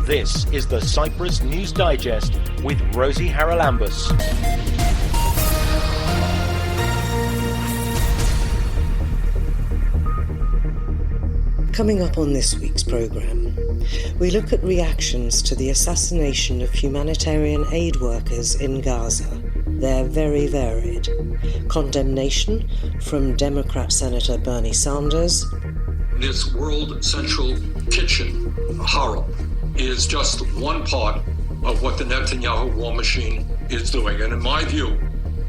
This is the Cyprus News Digest with Rosie Haralambous. Coming up on this week's programme, we look at reactions to the assassination of humanitarian aid workers in Gaza. They're very varied. Condemnation from Democrat Senator Bernie Sanders. This World Central Kitchen horror is just one part of what the Netanyahu war machine is doing. And in my view,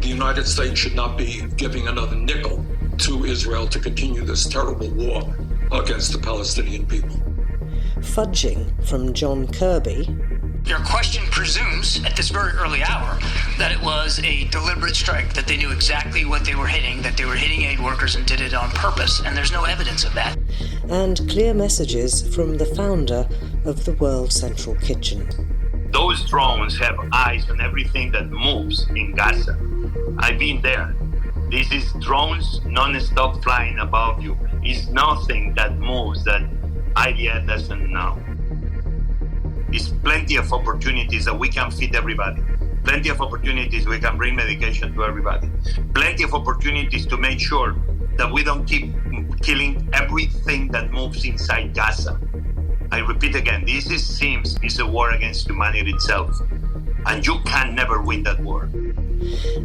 the United States should not be giving another nickel to Israel to continue this terrible war against the Palestinian people. Fudging from John Kirby. Your question presumes, at this very early hour, that it was a deliberate strike, that they knew exactly what they were hitting, that they were hitting aid workers and did it on purpose, and there's no evidence of that. And clear messages from the founder of the World Central Kitchen. Those drones have eyes on everything that moves in Gaza. I've been there. This is drones non-stop flying above you. It's nothing that moves that IDF doesn't know. There's plenty of opportunities that we can feed everybody. Plenty of opportunities we can bring medication to everybody. Plenty of opportunities to make sure that we don't keep killing everything that moves inside Gaza. I repeat again, this seems a war against humanity itself. And you can never win that war.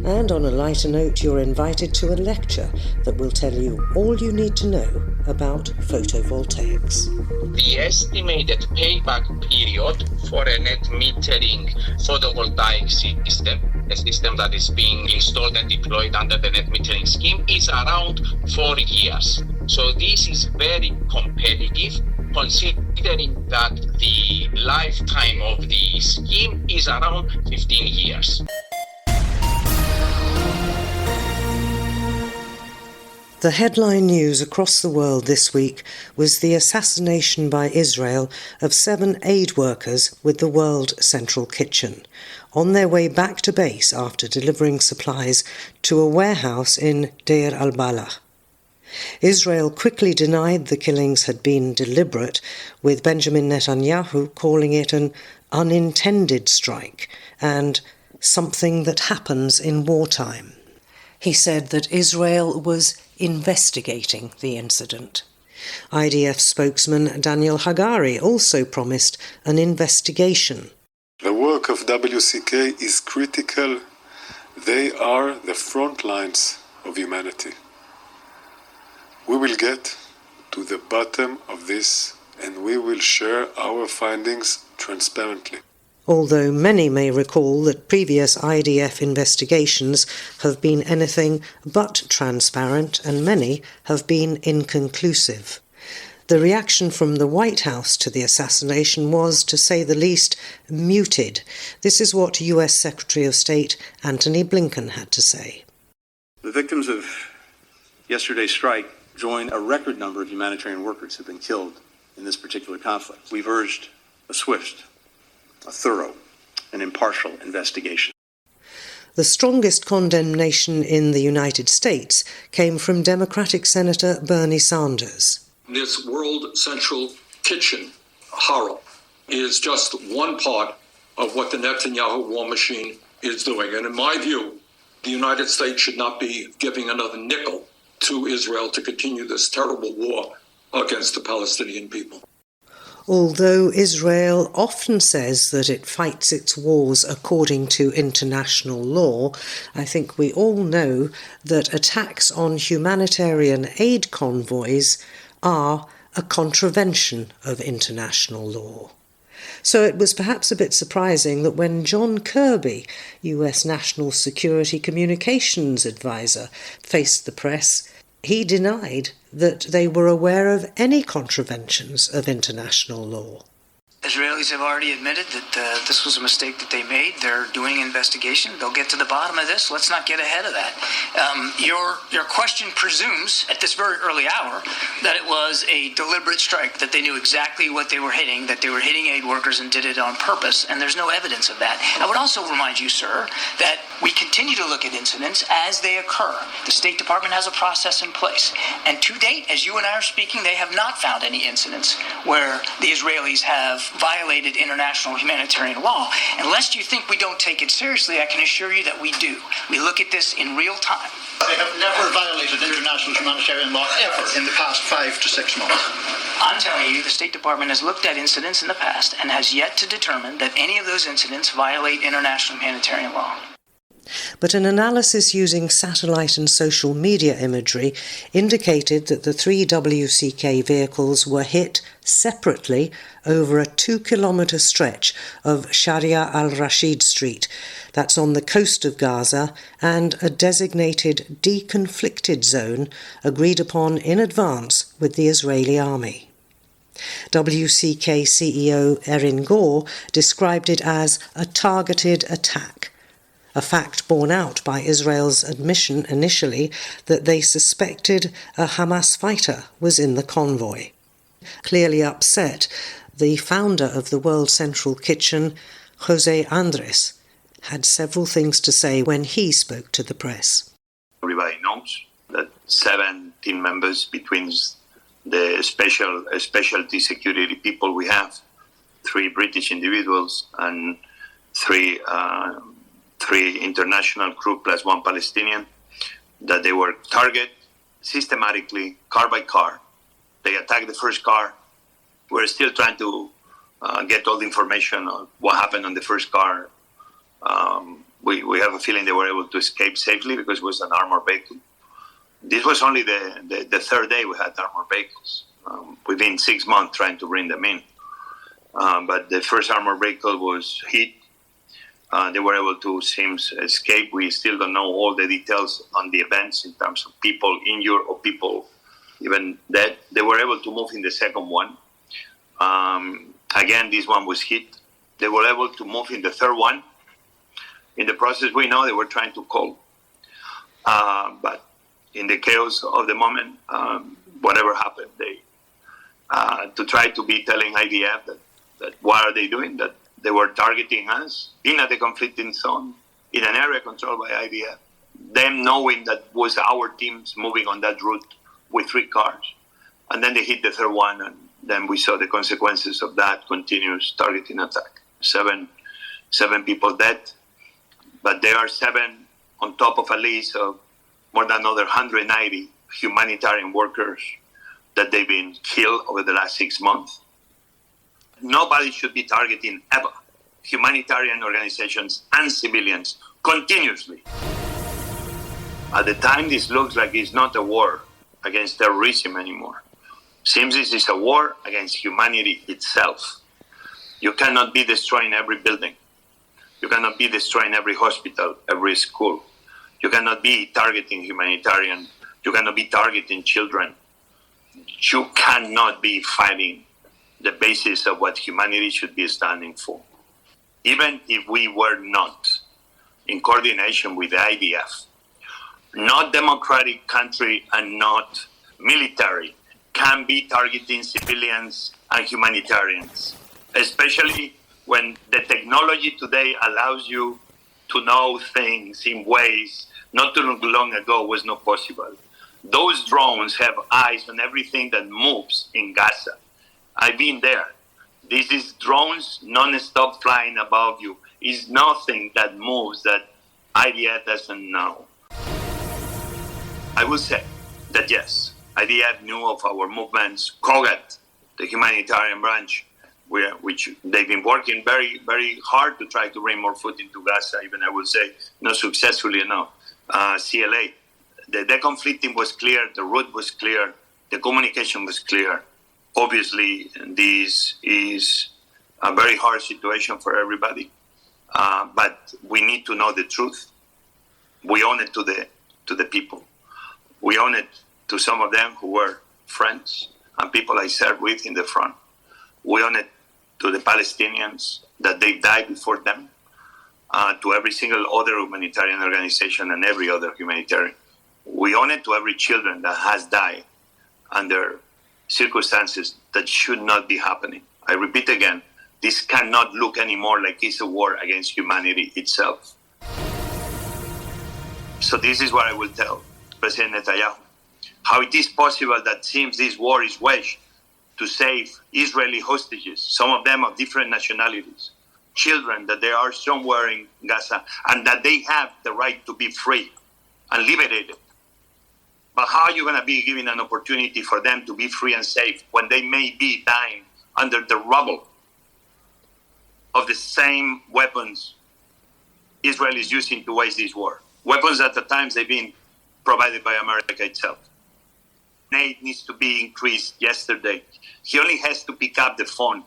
And on a lighter note, you're invited to a lecture that will tell you all you need to know about photovoltaics. The estimated payback period for a net metering photovoltaic system, a system that is being installed and deployed under the net metering scheme, is around 4 years. So this is very competitive, considering that the lifetime of the scheme is around 15 years. The headline news across the world this week was the assassination by Israel of 7 aid workers with the World Central Kitchen, on their way back to base after delivering supplies to a warehouse in Deir al-Balah. Israel quickly denied the killings had been deliberate, with Benjamin Netanyahu calling it an unintended strike and something that happens in wartime. He said that Israel was investigating the incident. IDF spokesman Daniel Hagari also promised an investigation. The work of WCK is critical. They are the front lines of humanity. We will get to the bottom of this and we will share our findings transparently. Although many may recall that previous IDF investigations have been anything but transparent and many have been inconclusive. The reaction from the White House to the assassination was, to say the least, muted. This is what US Secretary of State Antony Blinken had to say. The victims of yesterday's strike join a record number of humanitarian workers who have been killed in this particular conflict. We've urged a swift, a thorough and impartial investigation. The strongest condemnation in the United States came from Democratic Senator Bernie Sanders. This World Central Kitchen horror is just one part of what the Netanyahu war machine is doing. And in my view, the United States should not be giving another nickel to Israel to continue this terrible war against the Palestinian people. Although Israel often says that it fights its wars according to international law, I think we all know that attacks on humanitarian aid convoys are a contravention of international law. So it was perhaps a bit surprising that when John Kirby, US National Security Communications Advisor, faced the press, he denied that they were aware of any contraventions of international law. Israelis have already admitted that this was a mistake that they made. They're doing an investigation. They'll get to the bottom of this. Let's not get ahead of that. Your question presumes, at this very early hour, that it was a deliberate strike, that they knew exactly what they were hitting, that they were hitting aid workers and did it on purpose, and there's no evidence of that. I would also remind you, sir, that we continue to look at incidents as they occur. The State Department has a process in place. And to date, as you and I are speaking, they have not found any incidents where the Israelis have violated international humanitarian law. And lest you think we don't take it seriously, I can assure you that we do. We look at this in real time. They have never violated international humanitarian law ever in the past 5 to 6 months. I'm telling you, the State Department has looked at incidents in the past and has yet to determine that any of those incidents violate international humanitarian law. But an analysis using satellite and social media imagery indicated that the 3 WCK vehicles were hit separately over a 2-kilometre stretch of Sharia al-Rashid Street, that's on the coast of Gaza, and a designated deconflicted zone agreed upon in advance with the Israeli army. WCK CEO Erin Gore described it as a targeted attack, a fact borne out by Israel's admission initially that they suspected a Hamas fighter was in the convoy. Clearly upset, the founder of the World Central Kitchen, Jose Andres, had several things to say when he spoke to the press. Everybody knows that 7 team members between the specialty security people we have, 3 British individuals and 3 international crew plus 1 Palestinian, that they were targeted systematically, car by car. They attacked the first car. We're still trying to get all the information on what happened on the first car. We have a feeling they were able to escape safely because it was an armored vehicle. This was only the third day we had armored vehicles. We've been 6 months trying to bring them in. But the first armored vehicle was hit. They were able to escape. We still don't know all the details on the events in terms of people injured or people even dead. They were able to move in the second one. Again, this one was hit. They were able to move in the third one. In the process, we know they were trying to call. But in the chaos of the moment, whatever happened, they to try to be telling IDF that what are they doing, that they were targeting us in a conflicting zone, in an area controlled by IDF, them knowing that was our teams moving on that route with 3 cars. And then they hit the third one, and then we saw the consequences of that continuous targeting attack. 7 people dead, but there are 7 on top of a list of more than another 190 humanitarian workers that they've been killed over the last 6 months. Nobody should be targeting ever humanitarian organizations and civilians continuously. At the time, this looks like it's not a war against terrorism anymore. Seems this is a war against humanity itself. You cannot be destroying every building. You cannot be destroying every hospital, every school. You cannot be targeting humanitarian. You cannot be targeting children. You cannot be fighting the basis of what humanity should be standing for. Even if we were not in coordination with the IDF, not democratic country and not military can be targeting civilians and humanitarians, especially when the technology today allows you to know things in ways not too long ago was not possible. Those drones have eyes on everything that moves in Gaza. I've been there. This is drones non-stop flying above you. It's nothing that moves that IDF doesn't know. I will say that yes, IDF knew of our movements. COGAT, the humanitarian branch, which they've been working very, very hard to try to bring more food into Gaza, even I would say not successfully enough. CLA, the deconflicting was clear, the route was clear, the communication was clear. Obviously, this is a very hard situation for everybody, but we need to know the truth. We owe it to the people. We owe it to some of them who were friends and people I served with in the front. We owe it to the Palestinians that they died before them, to every single other humanitarian organization and every other humanitarian. We owe it to every children that has died under circumstances that should not be happening. I repeat again, this cannot look anymore like it's a war against humanity itself. So this is what I will tell President Netanyahu. How it is possible that since this war is waged to save Israeli hostages, some of them of different nationalities, children that they are somewhere in Gaza, and that they have the right to be free and liberated. But how are you going to be giving an opportunity for them to be free and safe when they may be dying under the rubble of the same weapons Israel is using to wage this war? Weapons at the times they've been provided by America itself. Aid needs to be increased yesterday. He only has to pick up the phone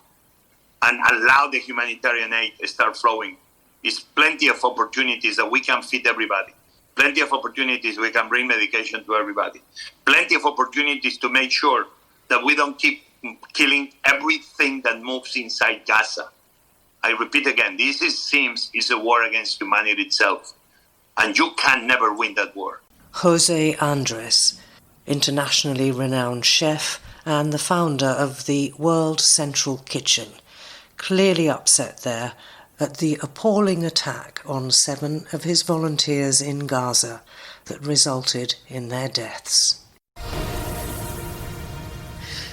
and allow the humanitarian aid to start flowing. There's plenty of opportunities that we can feed everybody. Plenty of opportunities we can bring medication to everybody. Plenty of opportunities to make sure that we don't keep killing everything that moves inside Gaza. I repeat again, this seems a war against humanity itself. And you can never win that war. Jose Andres, internationally renowned chef and the founder of the World Central Kitchen, clearly upset there at the appalling attack on 7 of his volunteers in Gaza that resulted in their deaths.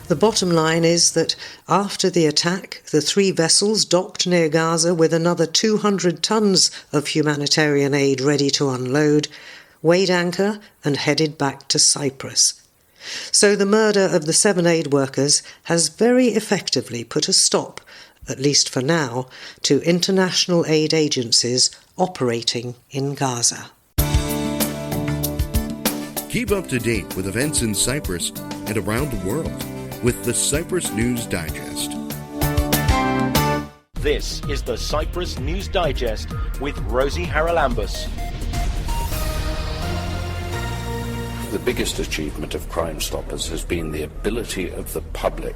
The bottom line is that after the attack, the 3 vessels docked near Gaza with another 200 tons of humanitarian aid ready to unload, weighed anchor and headed back to Cyprus. So the murder of the 7 aid workers has very effectively put a stop, at least for now, to international aid agencies operating in Gaza. Keep up to date with events in Cyprus and around the world with the Cyprus News Digest. This is the Cyprus News Digest with Rosie Haralambous. The biggest achievement of Crime Stoppers has been the ability of the public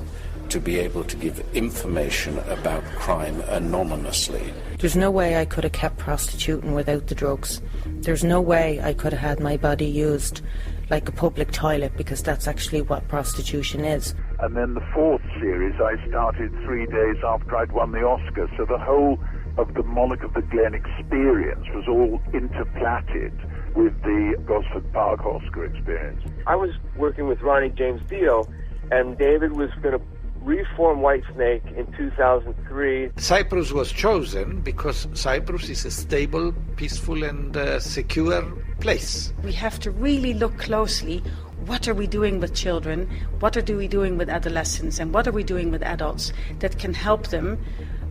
to be able to give information about crime anonymously. There's no way I could have kept prostituting without the drugs. There's no way I could have had my body used like a public toilet, because that's actually what prostitution is. And then the 4th series I started 3 days after I'd won the Oscar, so the whole of the Moloch of the Glen experience was all interplatted with the Gosford Park Oscar experience. I was working with Ronnie James Dio, and David was going to reform Whitesnake in 2003. Cyprus was chosen because Cyprus is a stable, peaceful and secure place. We have to really look closely. What are we doing with children? What are we doing with adolescents? And what are we doing with adults that can help them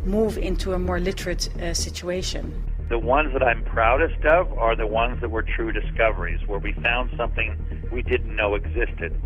move into a more literate situation? The ones that I'm proudest of are the ones that were true discoveries, where we found something we didn't know existed.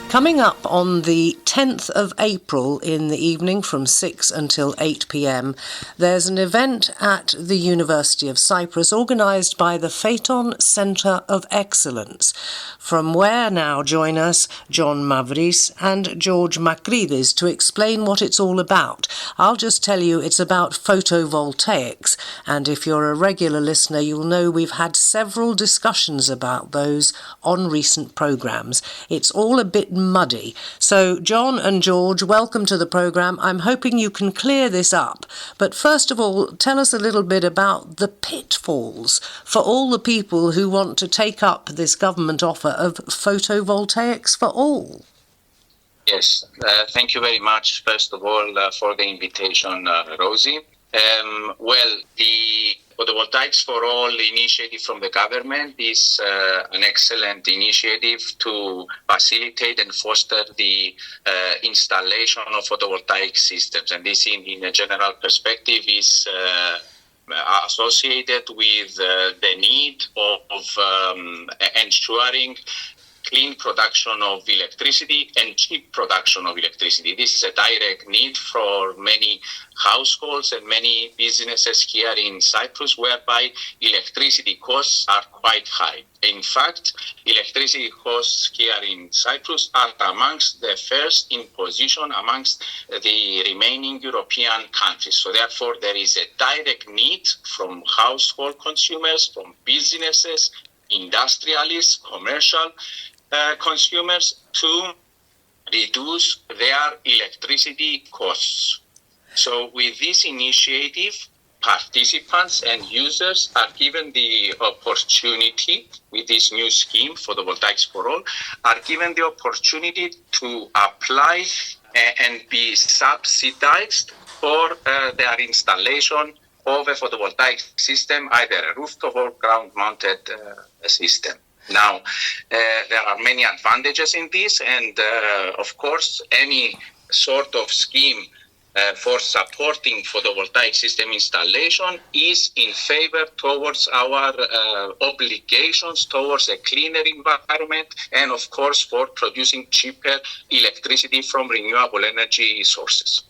Coming up on the 10th of April in the evening from 6 until 8 p.m, there's an event at the University of Cyprus organised by the Phaeton Centre of Excellence, from where now join us John Mavris and George Makridis to explain what it's all about. I'll just tell you it's about photovoltaics, and if you're a regular listener, you'll know we've had several discussions about those on recent programmes. It's all a bit muddy. So, John and George, welcome to the programme. I'm hoping you can clear this up. But first of all, tell us a little bit about the pitfalls for all the people who want to take up this government offer of photovoltaics for all. Yes, thank you very much, first of all, for the invitation, Rosie. Well, the Photovoltaics for All initiative from the government is an excellent initiative to facilitate and foster the installation of photovoltaic systems. And this, in a general perspective, is associated with the need of ensuring clean production of electricity and cheap production of electricity. This is a direct need for many households and many businesses here in Cyprus, whereby electricity costs are quite high. In fact, electricity costs here in Cyprus are amongst the first in position amongst the remaining European countries. So therefore, there is a direct need from household consumers, from businesses, industrialists, commercial consumers to reduce their electricity costs. So with this initiative, participants and users are given the opportunity with this new scheme, photovoltaics for all, are given the opportunity to apply and be subsidized for their installation of a photovoltaic system, either a rooftop or ground-mounted system. Now, there are many advantages in this, and of course, any sort of scheme for supporting photovoltaic system installation is in favor towards our obligations towards a cleaner environment and, of course, for producing cheaper electricity from renewable energy sources.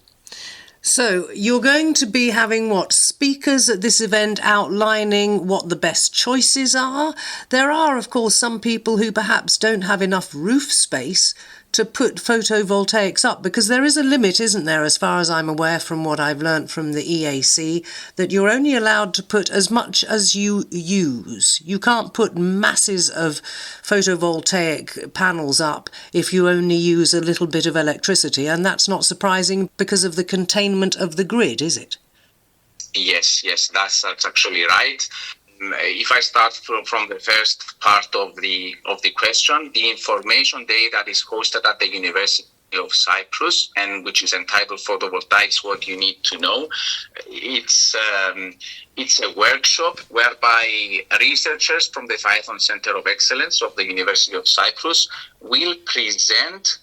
So you're going to be having speakers at this event outlining what the best choices are? There are, of course, some people who perhaps don't have enough roof space to put photovoltaics up, because there is a limit, isn't there, as far as I'm aware from what I've learnt from the EAC, that you're only allowed to put as much as you use. You can't put masses of photovoltaic panels up if you only use a little bit of electricity, and that's not surprising because of the containment of the grid, is it? Yes, that's actually right. If I start from the first part of the question, the information day that is hosted at the University of Cyprus, and which is entitled "Photovoltaics: What You Need to Know," it's a workshop whereby researchers from the Python Center of Excellence of the University of Cyprus will present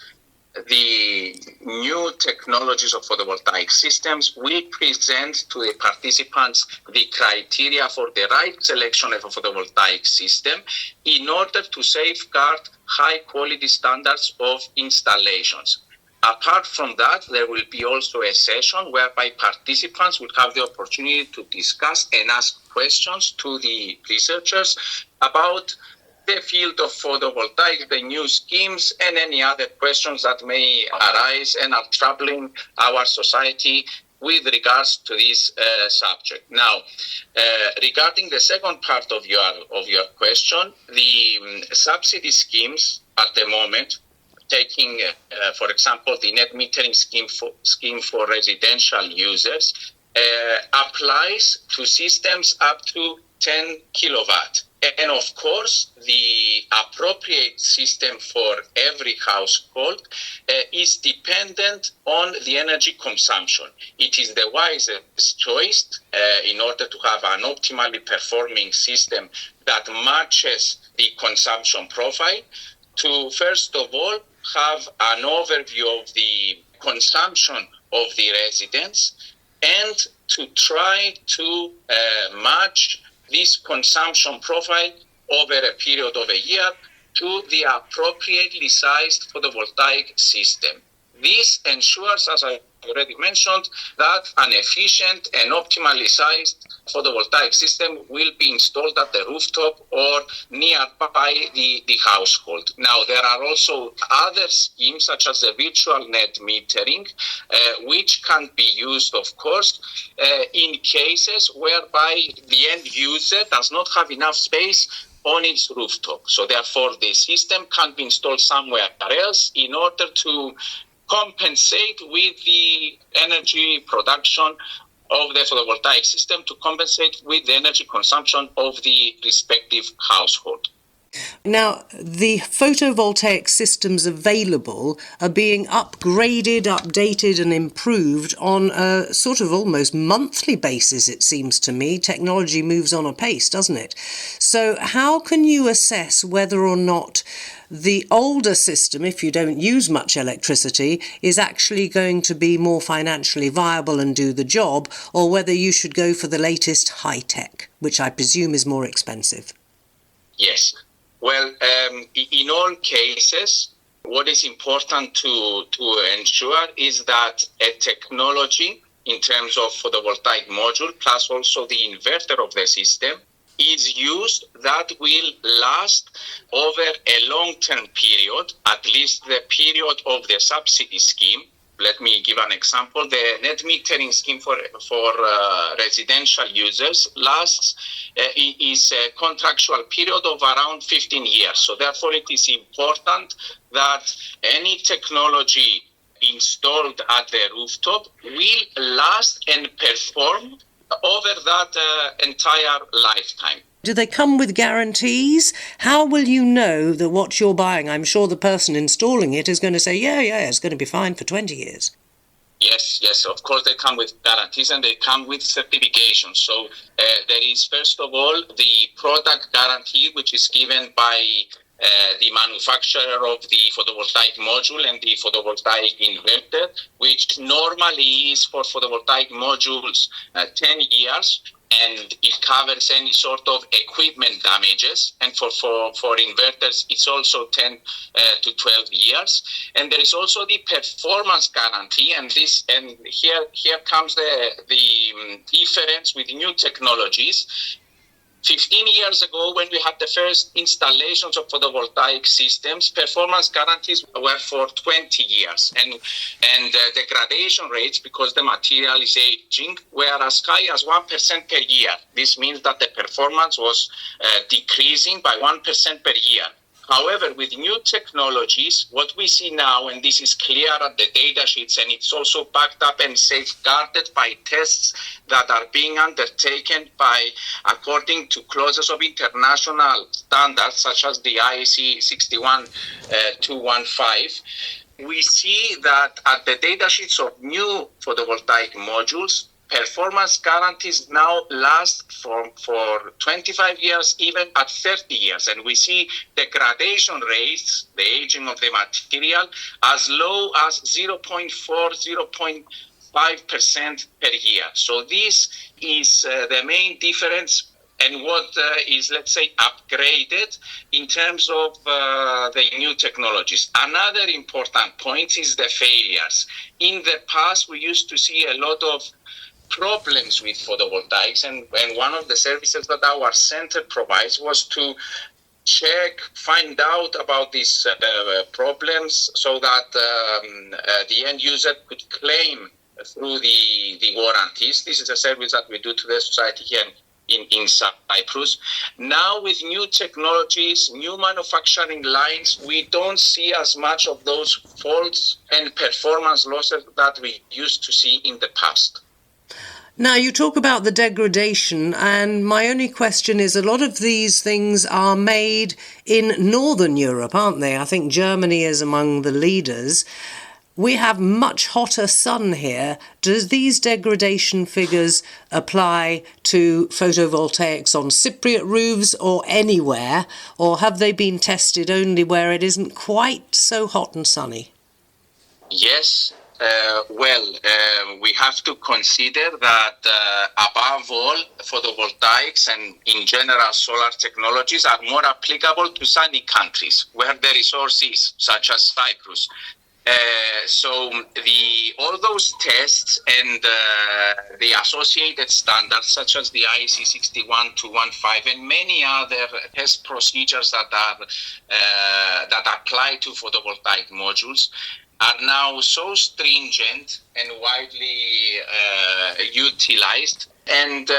the new technologies of photovoltaic systems, will present to the participants the criteria for the right selection of a photovoltaic system in order to safeguard high quality standards of installations. Apart from that, there will be also a session whereby participants will have the opportunity to discuss and ask questions to the researchers about the field of photovoltaics, the new schemes, and any other questions that may arise and are troubling our society with regards to this subject. Now, regarding the second part of your question, the subsidy schemes at the moment, taking, for example, the net metering scheme for residential users, applies to systems up to 10 kilowatt. And of course, the appropriate system for every household is dependent on the energy consumption. It is the wisest choice in order to have an optimally performing system that matches the consumption profile to, first of all, have an overview of the consumption of the residents and to try to match this consumption profile over a period of a year to the appropriately sized photovoltaic system. This ensures, as I already mentioned, that an efficient and optimally sized photovoltaic system will be installed at the rooftop or nearby the household. Now, there are also other schemes such as the virtual net metering, which can be used, of course, in cases whereby the end user does not have enough space on its rooftop. So therefore, the system can be installed somewhere else in order to compensate with the energy production of the photovoltaic system, to compensate with the energy consumption of the respective household. Now, the photovoltaic systems available are being upgraded, updated and improved on a sort of almost monthly basis, it seems to me. Technology moves on apace, doesn't it? So how can you assess whether or not the older system, if you don't use much electricity, is actually going to be more financially viable and do the job, or whether you should go for the latest high-tech, which I presume is more expensive? Yes. Well, in all cases, what is important to ensure is that a technology in terms of photovoltaic module plus also the inverter of the system is used that will last over a long-term period, at least the period of the subsidy scheme. Let me give an example. The net metering scheme for residential users is a contractual period of around 15 years. So therefore, it is important that any technology installed at the rooftop will last and perform over that entire lifetime. Do they come with guarantees? How will you know that what you're buying, I'm sure the person installing it is going to say, yeah, it's going to be fine for 20 years. Yes, of course they come with guarantees and they come with certifications. So there is, first of all, the product guarantee, which is given by the manufacturer of the photovoltaic module and the photovoltaic inverter, which normally is for photovoltaic modules 10 years. And it covers any sort of equipment damages. And for inverters, it's also 10 to 12 years. And there is also the performance guarantee. And here comes the difference with new technologies. 15 years ago, when we had the first installations of photovoltaic systems, performance guarantees were for 20 years. And degradation rates, because the material is aging, were as high as 1% per year. This means that the performance was decreasing by 1% per year. However, with new technologies, what we see now, and this is clear at the data sheets, and it's also backed up and safeguarded by tests that are being undertaken according to clauses of international standards, such as the IEC 61215, we see that at the data sheets of new photovoltaic modules, performance guarantees now last for 25 years, even at 30 years. And we see degradation rates, the aging of the material, as low as 0.5% per year. So this is the main difference and what is, let's say, upgraded in terms of the new technologies. Another important point is the failures. In the past, we used to see a lot of problems with photovoltaics, and one of the services that our center provides was to find out about these problems so that the end user could claim through the warranties. This is a service that we do to the society here in Cyprus. Now with new technologies, new manufacturing lines, we don't see as much of those faults and performance losses that we used to see in the past. Now, you talk about the degradation, and my only question is, a lot of these things are made in Northern Europe, aren't they? I think Germany is among the leaders. We have much hotter sun here. Do these degradation figures apply to photovoltaics on Cypriot roofs or anywhere, or have they been tested only where it isn't quite so hot and sunny? Yes. We have to consider that above all, photovoltaics and in general solar technologies are more applicable to sunny countries where the resource is, such as Cyprus. So all those tests and the associated standards, such as the IEC 61215 and many other test procedures that apply to photovoltaic modules, are now so stringent and widely utilized, and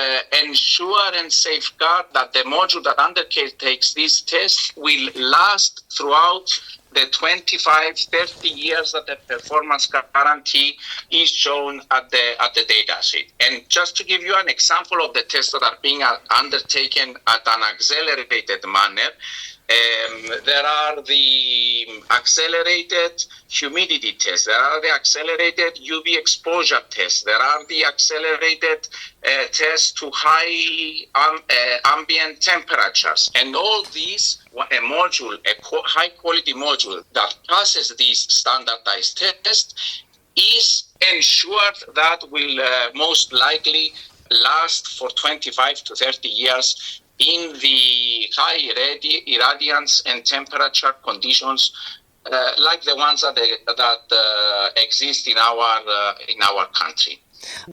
ensure and safeguard that the module that undertakes these tests will last throughout the 25-30 years that the performance guarantee is shown at the data sheet. And just to give you an example of the tests that are being undertaken at an accelerated manner, there are the accelerated humidity tests, there are the accelerated UV exposure tests, there are the accelerated tests to high ambient temperatures. And all these, a high quality module that passes these standardized tests is ensured that will most likely last for 25 to 30 years in the high irradiance and temperature conditions like the ones that exist in our country.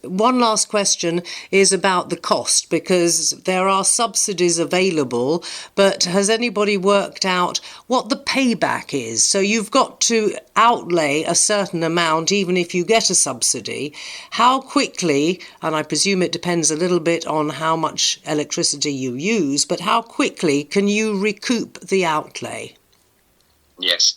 One last question is about the cost, because there are subsidies available, but has anybody worked out what the payback is? So you've got to outlay a certain amount even if you get a subsidy. How quickly, and I presume it depends a little bit on how much electricity you use, but how quickly can you recoup the outlay? Yes.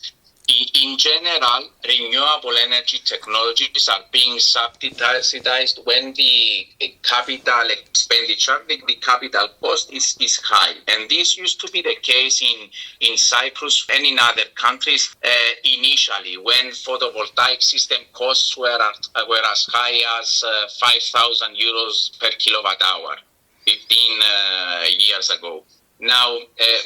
In general, renewable energy technologies are being subsidized when the capital expenditure, the capital cost is high. And this used to be the case in Cyprus and in other countries initially, when photovoltaic system costs were as high as 5,000 euros per kilowatt hour 15 years ago. Now,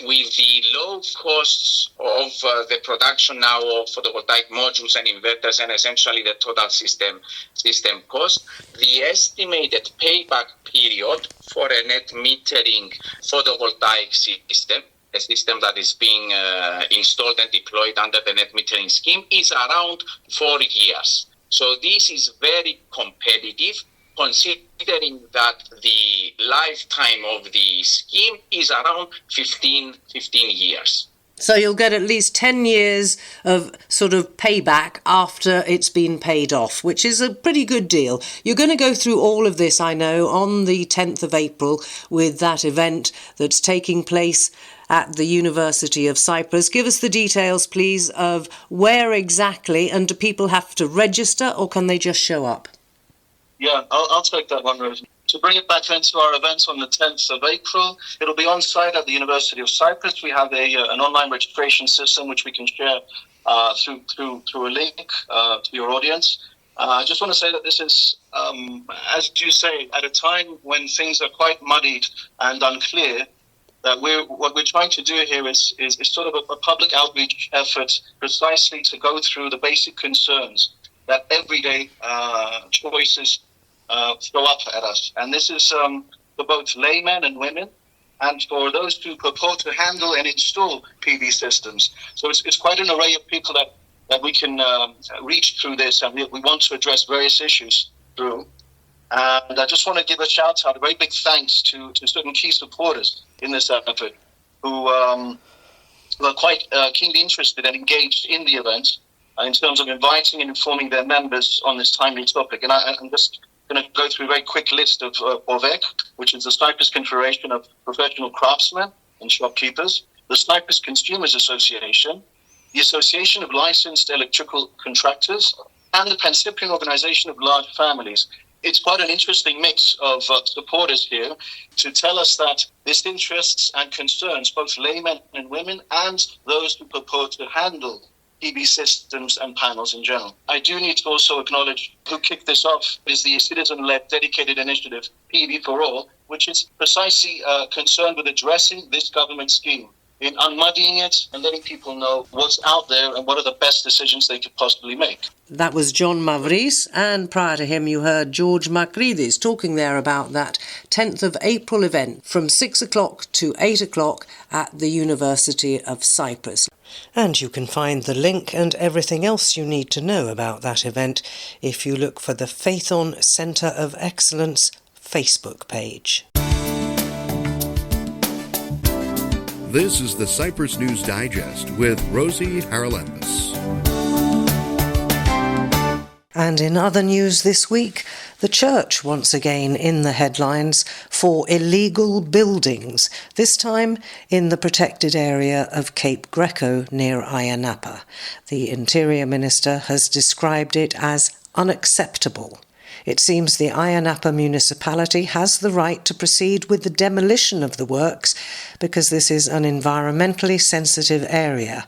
with the low costs of the production now of photovoltaic modules and inverters, and essentially the total system cost, the estimated payback period for a net metering photovoltaic system, a system that is being installed and deployed under the net metering scheme, is around 4 years. So this is very competitive, considering that the lifetime of the scheme is around 15 years. So you'll get at least 10 years of sort of payback after it's been paid off, which is a pretty good deal. You're going to go through all of this, I know, on the 10th of April with that event that's taking place at the University of Cyprus. Give us the details, please, of where exactly, and do people have to register or can they just show up? Yeah, I'll take that one, Rosie. To bring it back into our event on the 10th of April, it'll be on site at the University of Cyprus. We have an online registration system which we can share through a link to your audience. I just want to say that this is, as you say, at a time when things are quite muddied and unclear, that what we're trying to do here is sort of a public outreach effort precisely to go through the basic concerns that everyday choices throw up at us. And this is for both laymen and women, and for those who purport to handle and install PV systems. So it's quite an array of people that we can reach through this, and we want to address various issues through. And I just want to give a shout out, a very big thanks to certain key supporters in this effort who are quite keenly interested and engaged in the event in terms of inviting and informing their members on this timely topic. And I'm just going to go through a very quick list of OVEC, which is the Cyprus Confederation of Professional Craftsmen and Shopkeepers, the Cyprus Consumers Association, the Association of Licensed Electrical Contractors, and the Pan-Cyprian Organization of Large Families. It's quite an interesting mix of supporters here to tell us that this interests and concerns both laymen and women and those who purport to handle PV systems and panels in general. I do need to also acknowledge who kicked this off is the citizen-led dedicated initiative, PV for All, which is precisely concerned with addressing this government scheme, in unmuddying it and letting people know what's out there and what are the best decisions they could possibly make. That was John Mavris, and prior to him you heard George Makridis talking there about that 10th of April event from 6 o'clock to 8 o'clock at the University of Cyprus. And you can find the link and everything else you need to know about that event if you look for the Faith On Centre of Excellence Facebook page. This is the Cyprus News Digest with Rosie Haralambous. And in other news this week, the church once again in the headlines for illegal buildings, this time in the protected area of Cape Greco near Ayia Napa. The Interior Minister has described it as unacceptable. It seems the Ayia Napa municipality has the right to proceed with the demolition of the works because this is an environmentally sensitive area,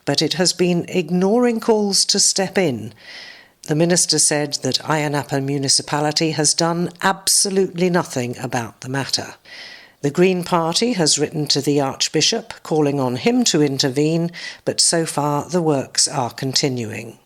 but it has been ignoring calls to step in. The minister said that Ayia Napa municipality has done absolutely nothing about the matter. The Green Party has written to the Archbishop calling on him to intervene, but so far the works are continuing.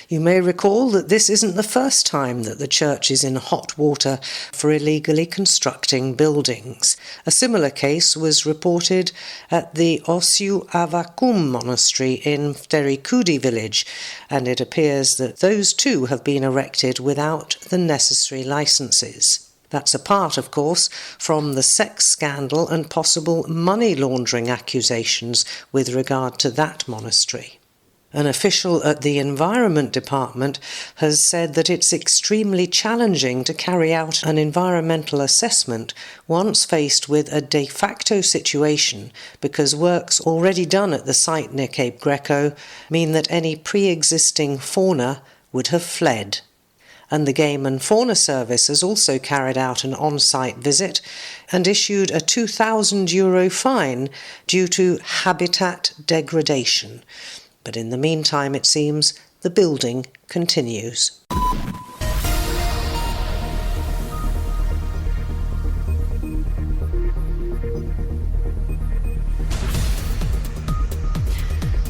You may recall that this isn't the first time that the church is in hot water for illegally constructing buildings. A similar case was reported at the Osiu Avakum monastery in Fterikoudi village, and it appears that those too have been erected without the necessary licences. That's apart, of course, from the sex scandal and possible money laundering accusations with regard to that monastery. An official at the Environment Department has said that it's extremely challenging to carry out an environmental assessment once faced with a de facto situation because works already done at the site near Cape Greco mean that any pre-existing fauna would have fled. And the Game and Fauna Service has also carried out an on-site visit and issued a €2,000 fine due to habitat degradation. But in the meantime, it seems, the building continues.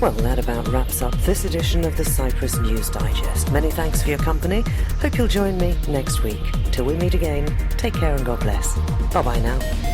Well, that about wraps up this edition of the Cyprus News Digest. Many thanks for your company. Hope you'll join me next week. Till we meet again, take care and God bless. Bye-bye now.